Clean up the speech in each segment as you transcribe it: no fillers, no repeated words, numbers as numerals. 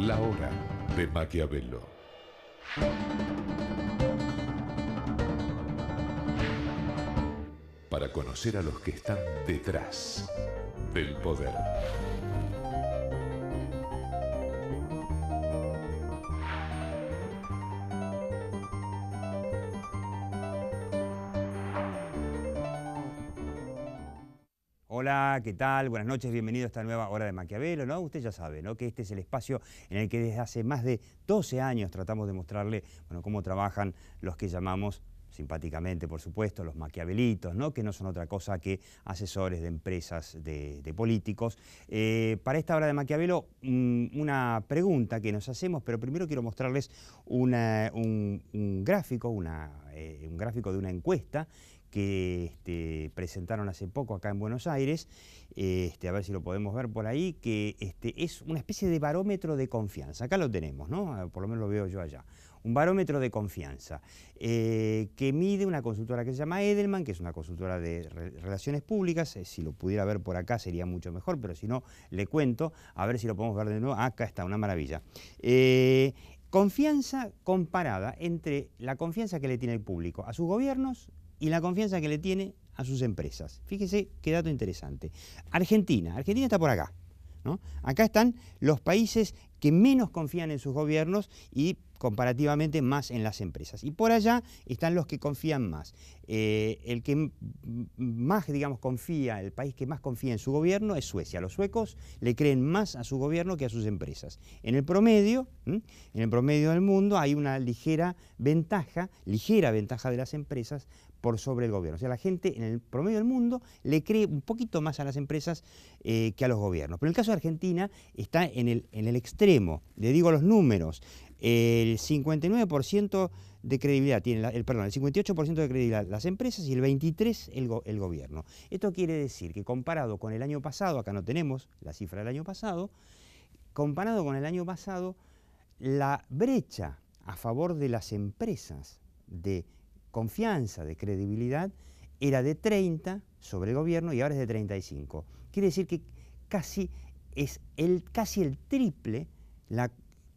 La hora de Maquiavelo. Para conocer a los que están detrás del poder. Hola, ¿qué tal? Buenas noches, bienvenido a esta nueva hora de Maquiavelo, ¿no? Usted ya sabe, ¿no?, que este es el espacio en el que desde hace más de 12 años tratamos de mostrarle, bueno, cómo trabajan los que llamamos, simpáticamente por supuesto, los maquiavelitos, ¿no?, que no son otra cosa que asesores de empresas, de políticos. Para esta hora de Maquiavelo, una pregunta que nos hacemos, pero primero quiero mostrarles un gráfico, un gráfico de una encuesta que presentaron hace poco acá en Buenos Aires, a ver si lo podemos ver por ahí, que es una especie de barómetro de confianza. Acá lo tenemos, ¿no? Por lo menos lo veo yo allá. Un barómetro de confianza que mide una consultora que se llama Edelman, que es una consultora de relaciones públicas. Si lo pudiera ver por acá sería mucho mejor, pero si no, le cuento, a ver si lo podemos ver de nuevo. Acá está, una maravilla. Confianza comparada entre la confianza que le tiene el público a sus gobiernos y la confianza que le tiene a sus empresas. Fíjese qué dato interesante. Argentina está por acá, ¿no? Acá están los países que menos confían en sus gobiernos y comparativamente más en las empresas. Y por allá están los que confían más. El que más, digamos, confía, el país que más confía en su gobierno es Suecia. Los suecos le creen más a su gobierno que a sus empresas. En el promedio del mundo hay una ligera ventaja de las empresas por sobre el gobierno. O sea, la gente en el promedio del mundo le cree un poquito más a las empresas que a los gobiernos. Pero en el caso de Argentina está en el extremo. Le digo los números. El 59% de credibilidad tiene, el 58% de credibilidad las empresas y el 23% el gobierno. Esto quiere decir que comparado con el año pasado, acá no tenemos la cifra del año pasado, comparado con el año pasado, la brecha a favor de las empresas de confianza, de credibilidad, era de 30 sobre el gobierno y ahora es de 35. Quiere decir que casi el triple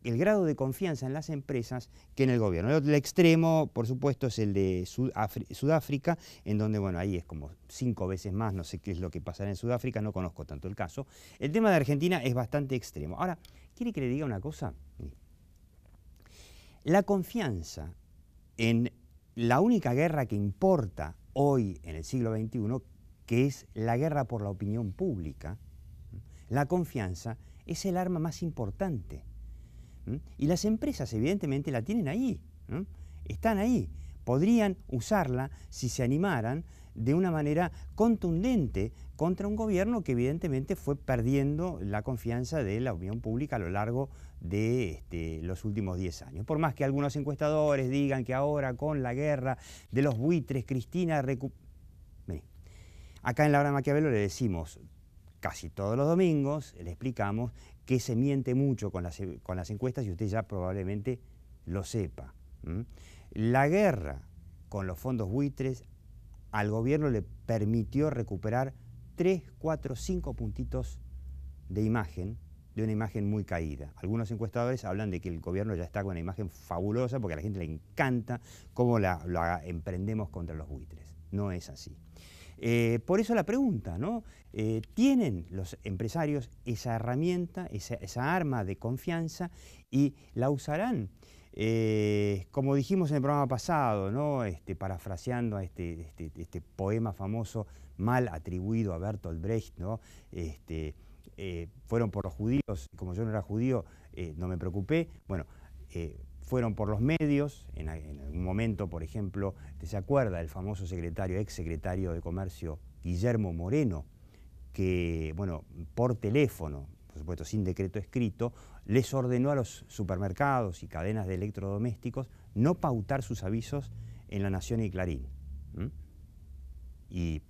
el grado de confianza en las empresas que en el gobierno. El extremo, por supuesto, es el de Sudáfrica, en donde, bueno, ahí es como 5 veces más, no sé qué es lo que pasará en Sudáfrica, no conozco tanto el caso. El tema de Argentina es bastante extremo. Ahora, ¿quiere que le diga una cosa? La confianza en la única guerra que importa hoy en el siglo XXI, que es la guerra por la opinión pública, la confianza es el arma más importante. Y las empresas evidentemente la tienen ahí, ¿no? Están ahí. Podrían usarla, si se animaran, de una manera contundente contra un gobierno que evidentemente fue perdiendo la confianza de la opinión pública a lo largo de los últimos 10 años. Por más que algunos encuestadores digan que ahora con la guerra de los buitres, Cristina acá en la hora de Maquiavelo le decimos casi todos los domingos, le explicamos que se miente mucho con las encuestas y usted ya probablemente lo sepa. La guerra con los fondos buitres al gobierno le permitió recuperar 3, 4, 5 puntitos de imagen, de una imagen muy caída. Algunos encuestadores hablan de que el gobierno ya está con una imagen fabulosa porque a la gente le encanta cómo la emprendemos contra los buitres. No es así. Por eso la pregunta, ¿no? ¿Tienen los empresarios esa herramienta, esa arma de confianza y la usarán? Como dijimos en el programa pasado, ¿no? Parafraseando a este poema famoso mal atribuido a Bertolt Brecht, ¿no? Fueron por los judíos, como yo no era judío, no me preocupé. Bueno, fueron por los medios, en algún momento, por ejemplo, ¿se acuerda del famoso ex secretario de Comercio Guillermo Moreno, que, bueno, por teléfono, por supuesto sin decreto escrito, les ordenó a los supermercados y cadenas de electrodomésticos no pautar sus avisos en La Nación y Clarín? Y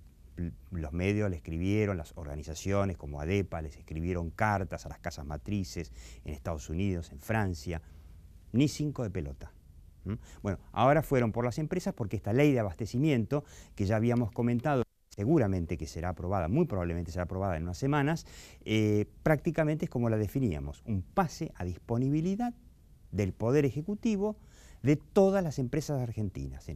los medios le escribieron, las organizaciones como ADEPA les escribieron cartas a las casas matrices en Estados Unidos, en Francia. Ni 5 de pelota. Bueno, ahora fueron por las empresas porque esta ley de abastecimiento, que ya habíamos comentado seguramente que será aprobada, muy probablemente será aprobada en unas semanas, prácticamente es como la definíamos, un pase a disponibilidad del Poder Ejecutivo de todas las empresas argentinas.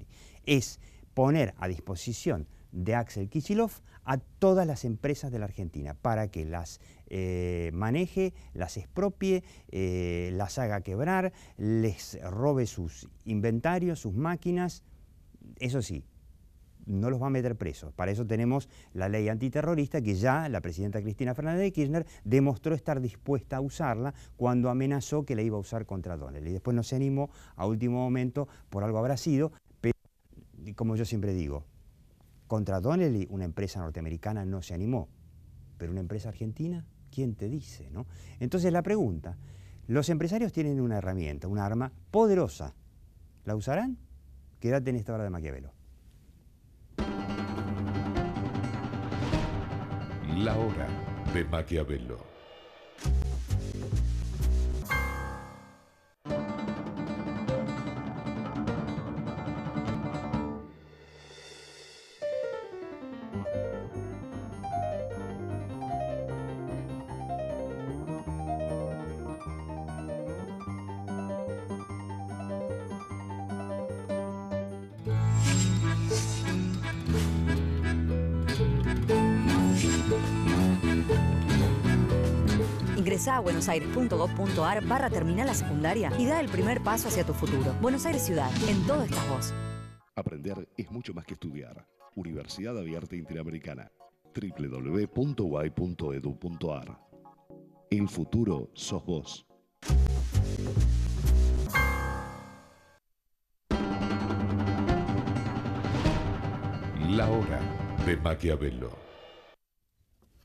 Es poner a disposición de Axel Kicillof a todas las empresas de la Argentina para que las maneje, las expropie, las haga quebrar, les robe sus inventarios, sus máquinas. Eso sí, no los va a meter presos. Para eso tenemos la ley antiterrorista que ya la presidenta Cristina Fernández de Kirchner demostró estar dispuesta a usarla cuando amenazó que la iba a usar contra Donnelly. Y después no se animó a último momento, por algo habrá sido, pero como yo siempre digo, contra Donnelly una empresa norteamericana no se animó, pero una empresa argentina, ¿quién te dice, no? Entonces la pregunta, los empresarios tienen una herramienta, una arma poderosa. ¿La usarán? Quédate en esta hora de Maquiavelo. La hora de Maquiavelo. Ingresá a buenosaires.gov.ar/terminal la secundaria y da el primer paso hacia tu futuro. Buenos Aires Ciudad, en todo estás vos. Aprender es mucho más que estudiar. Universidad Abierta Interamericana. www.uay.edu.ar. El futuro sos vos. La hora de Maquiavelo.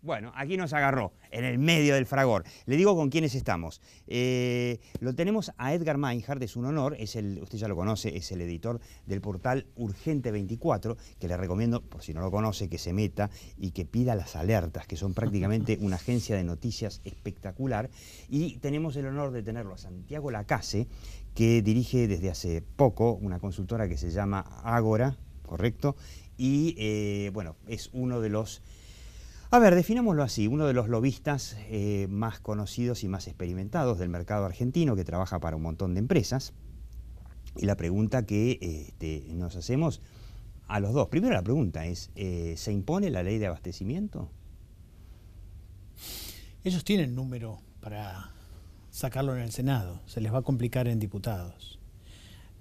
Bueno, aquí nos agarró, en el medio del fragor. Le digo con quiénes estamos. Lo tenemos a Edgar Meinhardt, es un honor, usted ya lo conoce, es el editor del portal Urgente 24, que le recomiendo, por si no lo conoce, que se meta y que pida las alertas, que son prácticamente una agencia de noticias espectacular. Y tenemos el honor de tenerlo a Santiago Lacase, que dirige desde hace poco una consultora que se llama Ágora, ¿correcto? Y bueno, es uno de los... A ver, definámoslo así, uno de los lobistas más conocidos y más experimentados del mercado argentino, que trabaja para un montón de empresas. Y la pregunta que nos hacemos a los dos, primero la pregunta es, ¿se impone la ley de abastecimiento? Ellos tienen número para sacarlo en el Senado, se les va a complicar en diputados.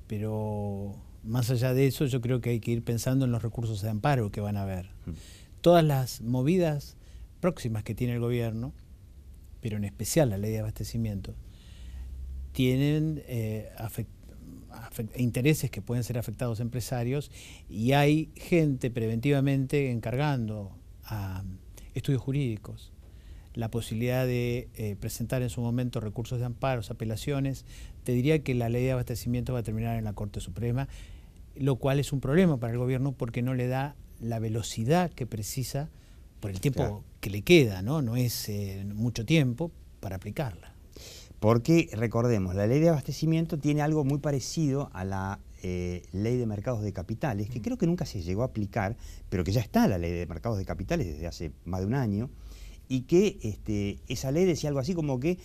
Pero más allá de eso, yo creo que hay que ir pensando en los recursos de amparo que van a haber. Todas las movidas próximas que tiene el gobierno, pero en especial la ley de abastecimiento, tienen intereses que pueden ser afectados empresarios, y hay gente preventivamente encargando a estudios jurídicos la posibilidad de presentar en su momento recursos de amparos, apelaciones. Te diría que la ley de abastecimiento va a terminar en la Corte Suprema, lo cual es un problema para el gobierno porque no le da la velocidad que precisa por el tiempo que le queda, no es mucho tiempo para aplicarla. Porque, recordemos, la ley de abastecimiento tiene algo muy parecido a la ley de mercados de capitales, que creo que nunca se llegó a aplicar, pero que ya está la ley de mercados de capitales desde hace más de un año, y que esa ley decía algo así como que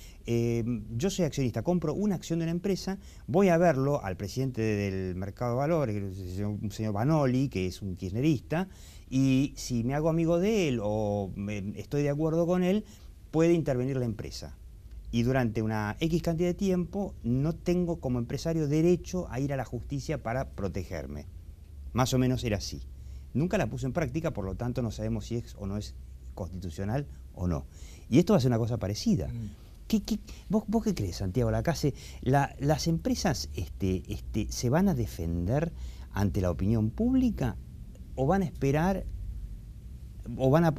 yo soy accionista, compro una acción de una empresa, voy a verlo al presidente del mercado de valores, un señor Vanoli, que es un kirchnerista, y si me hago amigo de él o estoy de acuerdo con él, puede intervenir la empresa. Y durante una X cantidad de tiempo no tengo como empresario derecho a ir a la justicia para protegerme. Más o menos era así. Nunca la puso en práctica, por lo tanto no sabemos si es o no es constitucional o no. Y esto va a ser una cosa parecida. ¿Vos qué crees, Santiago Lacase? ¿Las empresas se van a defender ante la opinión pública o van a esperar o van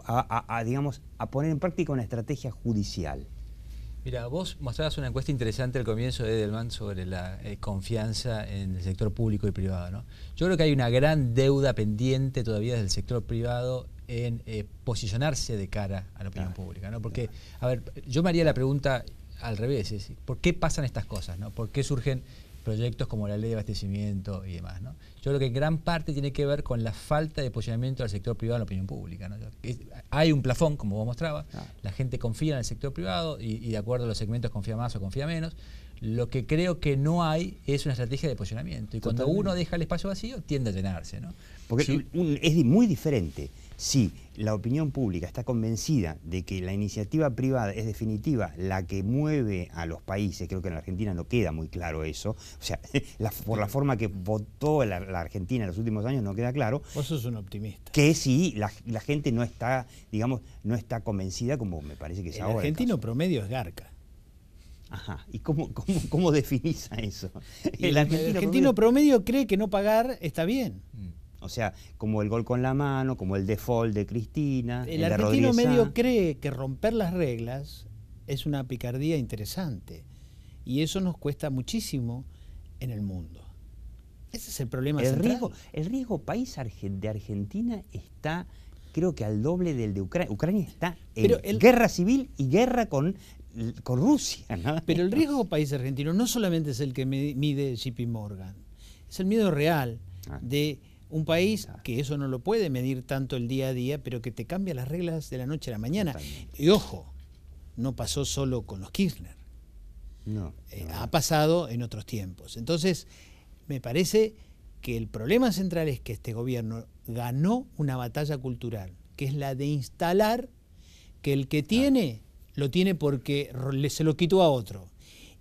digamos, a poner en práctica una estrategia judicial? Mira, vos mostrabas una encuesta interesante al comienzo de Edelman sobre la confianza en el sector público y privado, ¿no? Yo creo que hay una gran deuda pendiente todavía del sector privado en posicionarse de cara a la opinión pública, ¿no? Porque, a ver, yo me haría la pregunta al revés, es ¿por qué pasan estas cosas, ¿no? ¿Por qué surgen proyectos como la ley de abastecimiento y demás, ¿no? Yo creo que en gran parte tiene que ver con la falta de posicionamiento del sector privado en la opinión pública, ¿no? Hay un plafón, como vos mostrabas, la gente confía en el sector privado y de acuerdo a los segmentos confía más o confía menos. Lo que creo que no hay es una estrategia de posicionamiento. Y cuando uno deja el espacio vacío, tiende a llenarse, ¿no? Porque Sí. es muy diferente si la opinión pública está convencida de que la iniciativa privada es definitiva la que mueve a los países. Creo que en la Argentina no queda muy claro eso. O sea, por la forma que votó la Argentina en los últimos años no queda claro. Vos sos un optimista. Que si la gente no está, digamos, no está convencida como me parece que es El ahora. argentino promedio es garca. Ajá. ¿Y cómo definís a eso? Y el argentino promedio cree que no pagar está bien. O sea, como el gol con la mano, como el default de Cristina. El de argentino Rodríguez medio Sá. cree que romper las reglas es una picardía interesante. Y eso nos cuesta muchísimo en el mundo. Ese es el problema central. El riesgo país de Argentina está, creo que al doble del de Ucrania. Ucrania está en guerra civil y guerra con Rusia, ¿no? Pero el riesgo país argentino no solamente es el que mide JP Morgan, es el miedo real de un país que eso no lo puede medir tanto el día a día, pero que te cambia las reglas de la noche a la mañana. Totalmente. Y ojo, no pasó solo con los Kirchner, No. ha pasado en otros tiempos. Entonces, me parece que el problema central es que este gobierno ganó una batalla cultural, que es la de instalar que el que tiene, lo tiene porque se lo quitó a otro.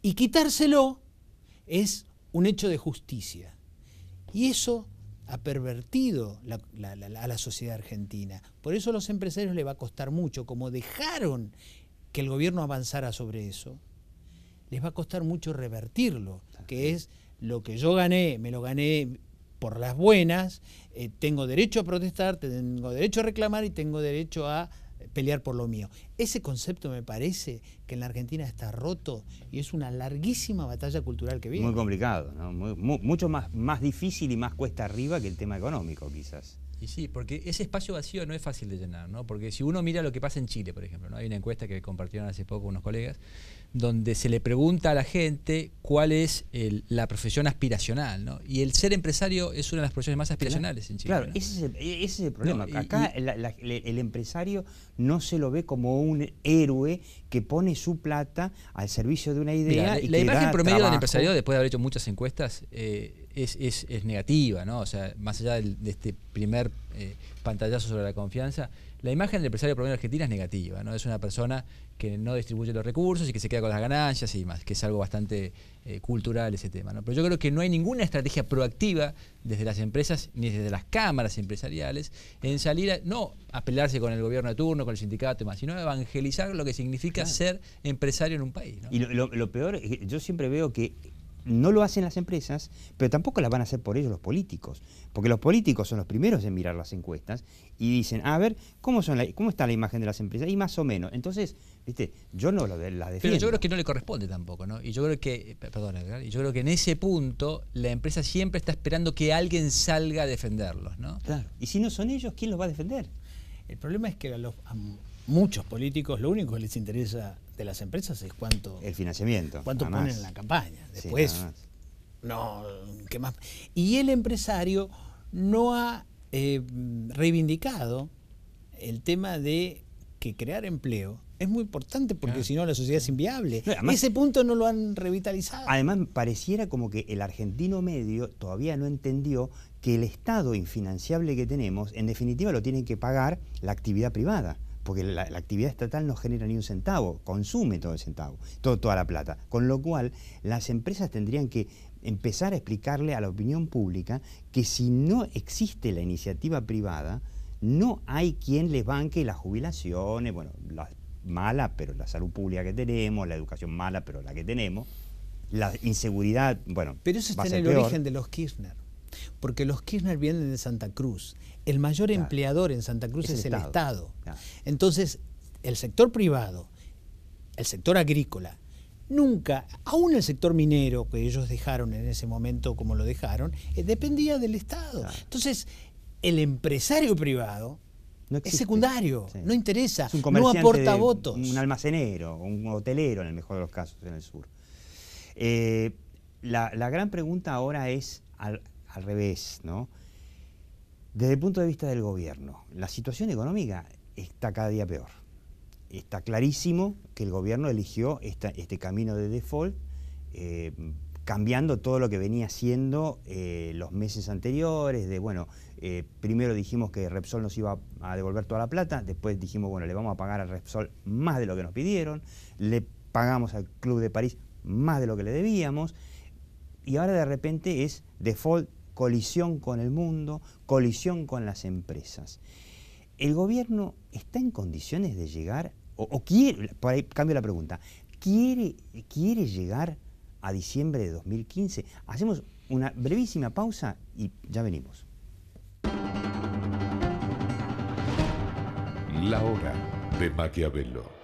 Y quitárselo es un hecho de justicia. Y eso ha pervertido a la sociedad argentina. Por eso a los empresarios les va a costar mucho, como dejaron que el gobierno avanzara sobre eso, les va a costar mucho revertirlo, que es lo que yo gané, me lo gané por las buenas, tengo derecho a protestar, tengo derecho a reclamar y tengo derecho a pelear por lo mío. Ese concepto me parece que en la Argentina está roto y es una larguísima batalla cultural que viene. Muy complicado, ¿no? Mucho más difícil y más cuesta arriba que el tema económico, quizás. Y sí, porque ese espacio vacío no es fácil de llenar, ¿no? Porque si uno mira lo que pasa en Chile, por ejemplo, ¿no? Hay una encuesta que compartieron hace poco unos colegas, donde se le pregunta a la gente cuál es la profesión aspiracional, ¿no? Y el ser empresario es una de las profesiones más aspiracionales en Chile. Claro, ¿no? ese es el problema. No, Acá el empresario no se lo ve como un héroe que pone su plata al servicio de una idea. Mira, y la que imagen da promedio trabajo. del empresario, después de haber hecho muchas encuestas, es negativa, ¿no? O sea, más allá de este primer pantallazo sobre la confianza, la imagen del empresario promedio argentina es negativa, ¿no? Es una persona que no distribuye los recursos y que se queda con las ganancias y más, que es algo bastante cultural ese tema, ¿no? Pero yo creo que no hay ninguna estrategia proactiva desde las empresas ni desde las cámaras empresariales en salir no a pelearse con el gobierno de turno, con el sindicato y más, sino a evangelizar lo que significa ser empresario en un país, ¿no? Y lo peor es que yo siempre veo que no lo hacen las empresas, pero tampoco las van a hacer por ellos los políticos. Porque los políticos son los primeros en mirar las encuestas y dicen, a ver, ¿cómo está la imagen de las empresas? Y más o menos. Entonces, viste, yo no las defiendo. Pero yo creo que no le corresponde tampoco, ¿no? Y yo creo que, y yo creo que en ese punto la empresa siempre está esperando que alguien salga a defenderlos, ¿no? Claro. Y si no son ellos, ¿quién los va a defender? El problema es que a muchos políticos lo único que les interesa de las empresas es el financiamiento. cuánto nada ponen más. en la campaña. Sí, Después, nada más. no, ¿qué más? Y el empresario no ha reivindicado el tema de que crear empleo es muy importante porque si no la sociedad es inviable. No, además, ese punto no lo han revitalizado. Además, pareciera como que el argentino medio todavía no entendió que el estado infinanciable que tenemos, en definitiva, lo tiene que pagar la actividad privada. Porque la actividad estatal no genera ni un centavo, consume todo el centavo, toda la plata. Con lo cual, las empresas tendrían que empezar a explicarle a la opinión pública que si no existe la iniciativa privada, no hay quien les banque las jubilaciones, bueno, las malas, pero la salud pública que tenemos, la educación mala, pero la que tenemos, la inseguridad, bueno, pero eso va a está en ser el peor. origen de los Kirchner. Porque los Kirchner vienen de Santa Cruz. El mayor empleador en Santa Cruz es el Estado. Claro. Entonces, el sector privado, el sector agrícola, nunca, aún el sector minero que ellos dejaron en ese momento como lo dejaron, dependía del Estado. Claro. Entonces, el empresario privado No es existe. secundario, Sí. no interesa, Es un no comerciante aporta votos. Un almacenero, un hotelero en el mejor de los casos en el sur. la gran pregunta ahora es al revés, ¿no? Desde el punto de vista del gobierno, la situación económica está cada día peor. Está clarísimo que el gobierno eligió este camino de default, cambiando todo lo que venía haciendo los meses anteriores, primero dijimos que Repsol nos iba a devolver toda la plata, después dijimos, bueno, le vamos a pagar a Repsol más de lo que nos pidieron, le pagamos al Club de París más de lo que le debíamos, y ahora de repente es default, colisión con el mundo, colisión con las empresas. ¿El gobierno está en condiciones de llegar, o quiere, por ahí cambio la pregunta, quiere llegar a diciembre de 2015? Hacemos una brevísima pausa y ya venimos. La hora de Maquiavelo.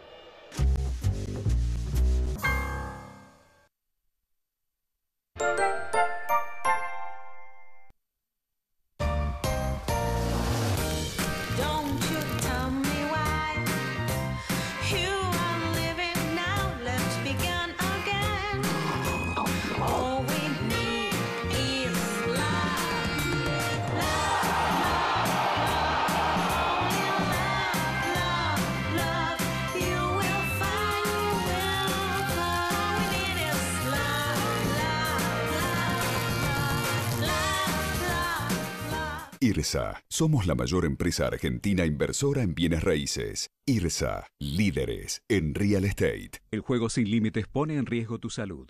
IRSA. Somos la mayor empresa argentina inversora en bienes raíces. IRSA. Líderes en real estate. El juego sin límites pone en riesgo tu salud.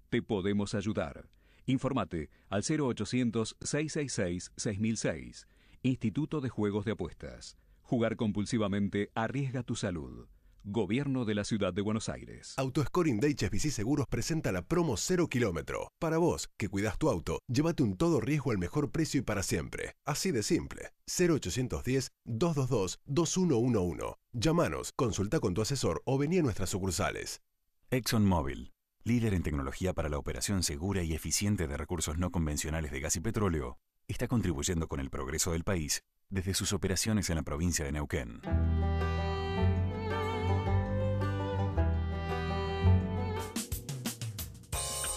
Te podemos ayudar. Infórmate al 0800-666-6006. Instituto de Juegos de Apuestas. Jugar compulsivamente arriesga tu salud. Gobierno de la Ciudad de Buenos Aires. Autoscoring de HSBC Seguros presenta la promo 0 kilómetro. Para vos, que cuidás tu auto, llévate un todo riesgo al mejor precio y para siempre. Así de simple. 0810-222-2111. Llámanos, consulta con tu asesor o vení a nuestras sucursales. ExxonMobil, líder en tecnología para la operación segura y eficiente de recursos no convencionales de gas y petróleo, está contribuyendo con el progreso del país desde sus operaciones en la provincia de Neuquén.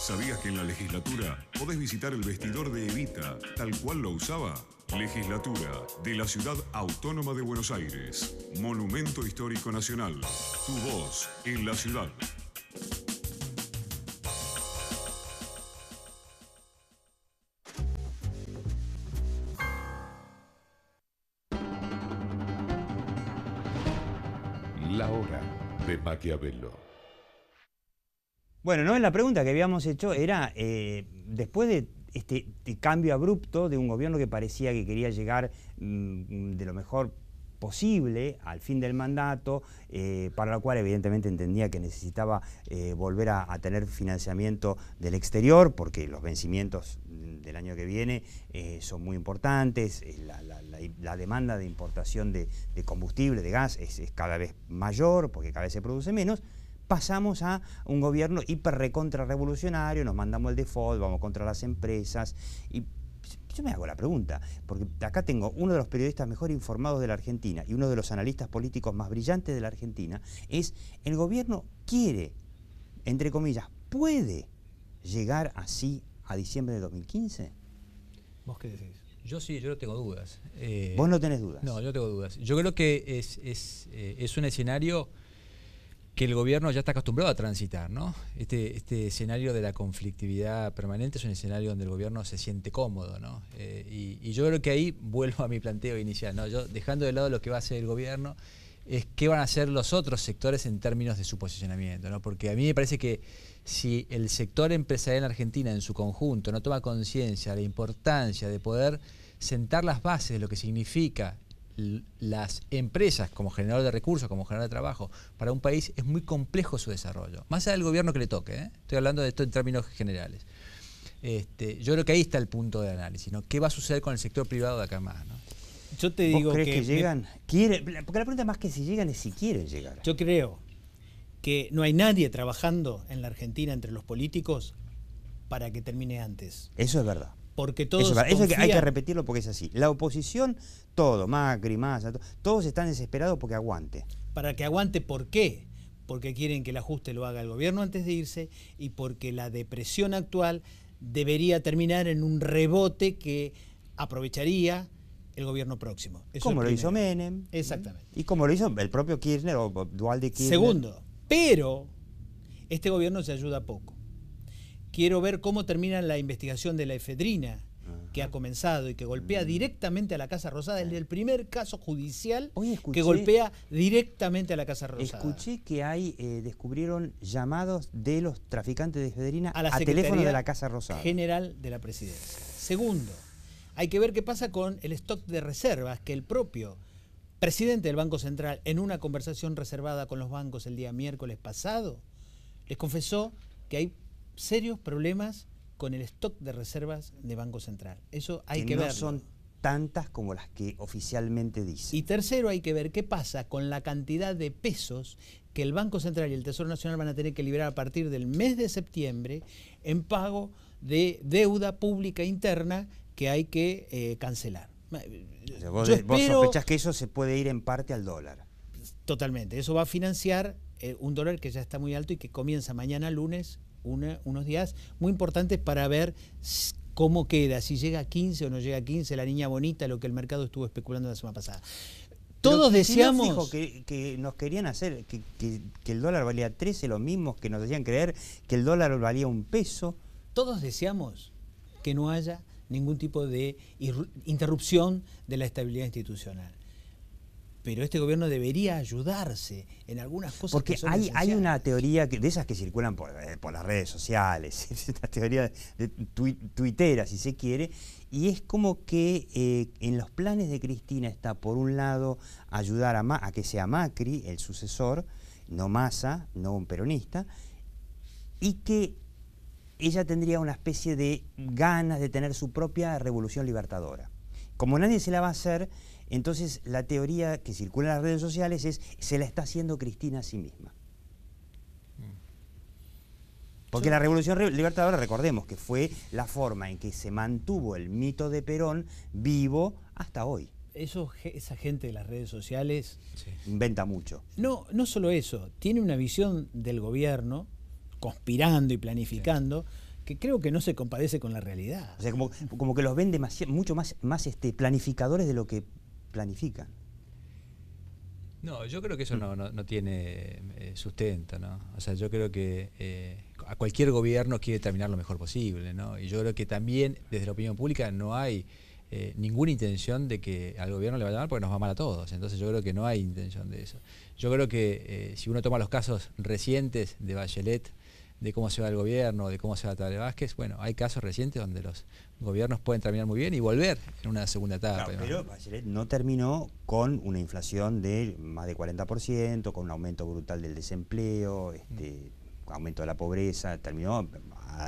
¿Sabías que en la legislatura podés visitar el vestidor de Evita, tal cual lo usaba? Legislatura de la Ciudad Autónoma de Buenos Aires. Monumento Histórico Nacional. Tu voz en la ciudad. La hora de Maquiavelo. Bueno, ¿no? La pregunta que habíamos hecho era, después de este cambio abrupto de un gobierno que parecía que quería llegar de lo mejor posible al fin del mandato, para lo cual evidentemente entendía que necesitaba volver a tener financiamiento del exterior, porque los vencimientos del año que viene son muy importantes, la demanda de importación de combustible, de gas, es cada vez mayor, porque cada vez se produce menos. Pasamos a un gobierno hiper recontra revolucionario, nos mandamos el default, vamos contra las empresas. Y yo me hago la pregunta, porque acá tengo uno de los periodistas mejor informados de la Argentina y uno de los analistas políticos más brillantes de la Argentina, es el gobierno quiere, entre comillas, puede llegar así a diciembre de 2015. ¿Vos qué decís? Yo sí, yo no tengo dudas. ¿Vos no tenés dudas? No, yo tengo dudas. Yo creo que es un escenario que el gobierno ya está acostumbrado a transitar, ¿no? Este escenario de la conflictividad permanente es un escenario donde el gobierno se siente cómodo, ¿no? Y yo creo que ahí vuelvo a mi planteo inicial, ¿no? Yo, dejando de lado lo que va a hacer el gobierno, es qué van a hacer los otros sectores en términos de su posicionamiento, ¿no? Porque a mí me parece que si el sector empresarial en Argentina en su conjunto no toma conciencia de la importancia de poder sentar las bases de lo que significa las empresas como generador de recursos, como generador de trabajo, para un país es muy complejo su desarrollo. Más allá del gobierno que le toque, ¿eh? Estoy hablando de esto en términos generales. Yo creo que ahí está el punto de análisis, ¿no? ¿Qué va a suceder con el sector privado de acá más, ¿no? Yo te digo ¿Vos crees que llegan? Porque la pregunta más que si llegan es si quieren llegar. Yo creo que no hay nadie trabajando en la Argentina entre los políticos para que termine antes. Eso es verdad. Porque todos eso hay que repetirlo porque es así. La oposición, todo, Macri, Massa, todos están desesperados porque aguante. Para que aguante, ¿por qué? porque quieren que el ajuste lo haga el gobierno antes de irse y porque la depresión actual debería terminar en un rebote que aprovecharía el gobierno próximo. Eso como es lo hizo primero. Menem. Exactamente. Y como lo hizo el propio Kirchner o Dualde Kirchner. Segundo, pero este gobierno se ayuda poco. Quiero ver cómo termina la investigación de la efedrina que ha comenzado y que golpea directamente a la Casa Rosada. Es el primer caso judicial que golpea directamente a la Casa Rosada. Escuché que descubrieron llamados de los traficantes de efedrina a la a teléfono de la Casa Rosada. General de la Presidencia. Segundo, hay que ver qué pasa con el stock de reservas que el propio presidente del Banco Central, en una conversación reservada con los bancos el día miércoles pasado, les confesó que hay serios problemas con el stock de reservas de Banco Central. Eso hay que verlo. No son tantas como las que oficialmente dice. Y tercero, hay que ver qué pasa con la cantidad de pesos que el Banco Central y el Tesoro Nacional van a tener que liberar a partir del mes de septiembre en pago de deuda pública interna que hay que cancelar. O sea, vos sospechás que eso se puede ir en parte al dólar. Totalmente. Eso va a financiar un dólar que ya está muy alto y que comienza mañana lunes, unos días muy importantes para ver cómo queda, si llega a 15 o no llega a 15, la niña bonita, lo que el mercado estuvo especulando la semana pasada. Todos deseamos... Dijo que nos querían hacer, que el dólar valía 13, los mismos que nos hacían creer que el dólar valía un peso. Todos deseamos que no haya ningún tipo de interrupción de la estabilidad institucional. Pero este gobierno debería ayudarse en algunas cosas. Porque que son hay una teoría de esas que circulan por las redes sociales, esta teoría de tuitera, si se quiere, y es como que en los planes de Cristina está, por un lado, ayudar a que sea Macri el sucesor, no Massa, no un peronista, y que ella tendría una especie de ganas de tener su propia revolución libertadora. Como nadie se la va a hacer, entonces la teoría que circula en las redes sociales es se la está haciendo Cristina a sí misma. Porque la revolución libertadora, recordemos que fue la forma en que se mantuvo el mito de Perón vivo hasta hoy. Esa gente de las redes sociales... Sí. Inventa mucho. No solo eso, tiene una visión del gobierno, conspirando y planificando, que creo que no se compadece con la realidad. O sea, como que los ven mucho más planificadores de lo que planifican. No, yo creo que eso no tiene sustento, ¿no? O sea, yo creo que a cualquier gobierno quiere terminar lo mejor posible, ¿no? Y yo creo que también desde la opinión pública no hay ninguna intención de que al gobierno le vaya mal porque nos va mal a todos. Entonces yo creo que no hay intención de eso. Yo creo que si uno toma los casos recientes de Bachelet, de cómo se va el gobierno, de cómo se va Tabaré Vázquez, bueno, hay casos recientes donde los gobiernos pueden terminar muy bien y volver en una segunda etapa. Claro, pero Bachelet no terminó con una inflación de más de 40%, con un aumento brutal del desempleo, aumento de la pobreza, terminó,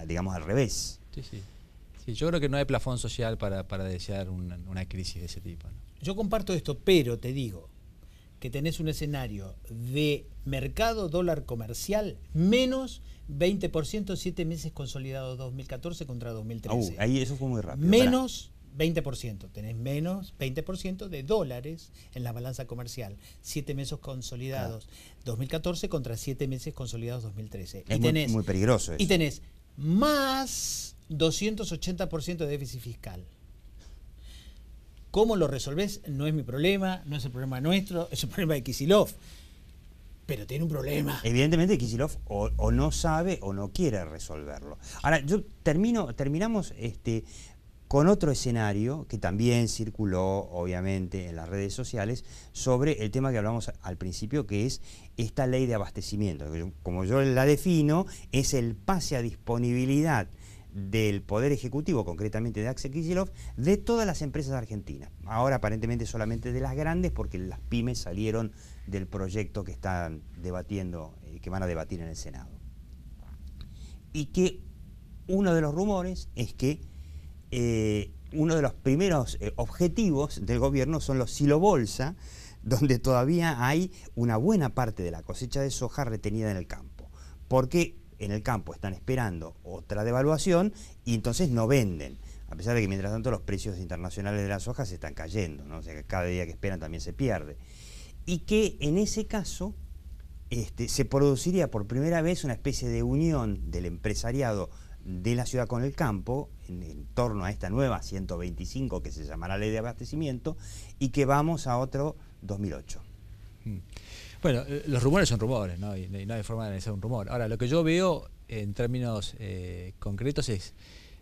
digamos, al revés. Sí, yo creo que no hay plafón social para desear una crisis de ese tipo, ¿no? Yo comparto esto, pero te digo que tenés un escenario de mercado dólar comercial menos 20%, 7 meses consolidados 2014 contra 2013. Ahí eso fue muy rápido. Menos 20%, tenés menos 20% de dólares en la balanza comercial. 7 meses consolidados 2014 contra 7 meses consolidados 2013. Es muy peligroso eso. Y tenés más 280% de déficit fiscal. ¿Cómo lo resolvés? No es mi problema, no es el problema nuestro, es el problema de Kicillof. Pero tiene un problema. Evidentemente Kicillof o no sabe o no quiere resolverlo. Ahora, terminamos con otro escenario que también circuló, obviamente, en las redes sociales, sobre el tema que hablamos al principio, que es esta ley de abastecimiento. Como yo la defino, es el pase a disponibilidad del Poder Ejecutivo, concretamente de Axel Kicillof, de todas las empresas argentinas. Ahora aparentemente solamente de las grandes, porque las pymes salieron del proyecto que están debatiendo, que van a debatir en el Senado. Y que uno de los rumores es que uno de los primeros objetivos del gobierno son los silobolsa, donde todavía hay una buena parte de la cosecha de soja retenida en el campo. Porque en el campo están esperando otra devaluación y entonces no venden, a pesar de que mientras tanto los precios internacionales de la soja se están cayendo, ¿no? O sea que cada día que esperan también se pierde. Y que en ese caso se produciría por primera vez una especie de unión del empresariado de la ciudad con el campo, en torno a esta nueva 125 que se llamará Ley de Abastecimiento, y que vamos a otro 2008. Bueno, los rumores son rumores, ¿no? Y no hay forma de analizar un rumor. Ahora, lo que yo veo en términos concretos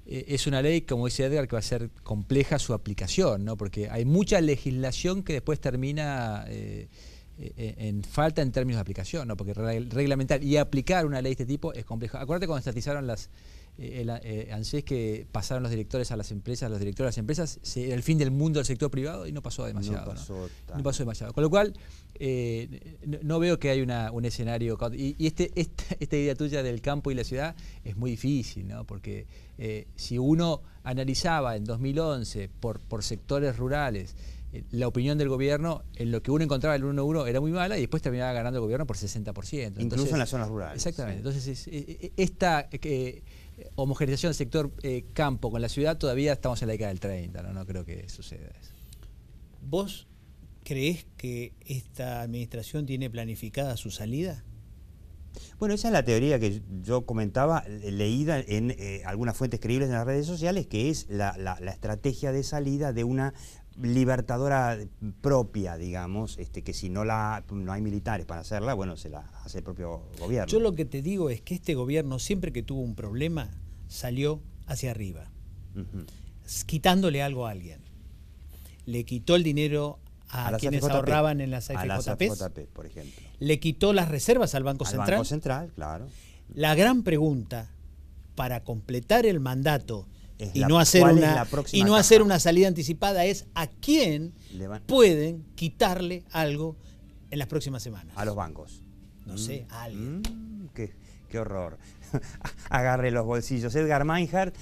es una ley, como dice Edgar, que va a ser compleja su aplicación, ¿no? Porque hay mucha legislación que después termina en falta en términos de aplicación, ¿no? Porque reglamentar y aplicar una ley de este tipo es complejo. Acuérdate cuando estatizaron ANSES, que pasaron los directores a las empresas, los directores a las empresas, era el fin del mundo del sector privado y no pasó demasiado. No pasó demasiado. Con lo cual, no veo que hay un escenario. Y esta idea tuya del campo y la ciudad es muy difícil, ¿no? Porque si uno analizaba en 2011 por sectores rurales, la opinión del gobierno, en lo que uno encontraba el 1-1 era muy mala y después terminaba ganando el gobierno por 60%. Incluso en las zonas rurales. Exactamente. Entonces, esta homogeneización del sector campo con la ciudad, todavía estamos en la década del 30, ¿no? No creo que suceda eso. ¿Vos creés que esta administración tiene planificada su salida? Bueno, esa es la teoría que yo comentaba, leída en algunas fuentes creíbles en las redes sociales, que es la estrategia de salida de una libertadora propia, digamos, que si no hay militares para hacerla, bueno, se la hace el propio gobierno. Yo lo que te digo es que este gobierno, siempre que tuvo un problema, salió hacia arriba, quitándole algo a alguien. Le quitó el dinero a quienes ahorraban en las AFJP, por ejemplo. Le quitó las reservas al Banco Central. Al Banco Central, claro. La gran pregunta, para completar el mandato y no hacer una salida anticipada, es a quién pueden quitarle algo en las próximas semanas. A los bancos. No sé, a alguien. Qué horror. Agarre los bolsillos. Edgar Meinhardt,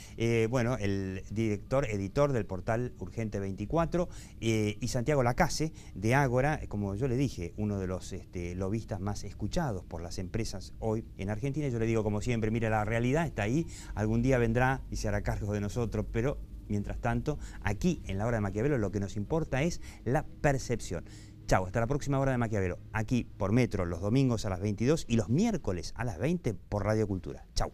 bueno, el editor del portal Urgente 24, y Santiago Lacase, de Ágora, como yo le dije, uno de los lobistas más escuchados por las empresas hoy en Argentina. Yo le digo, como siempre, mira, la realidad está ahí, algún día vendrá y se hará cargo de nosotros, pero mientras tanto, aquí en la Hora de Maquiavelo lo que nos importa es la percepción. Chau, hasta la próxima Hora de Maquiavelo, aquí por Metro, los domingos a las 22 y los miércoles a las 20 por Radio Cultura. Chau.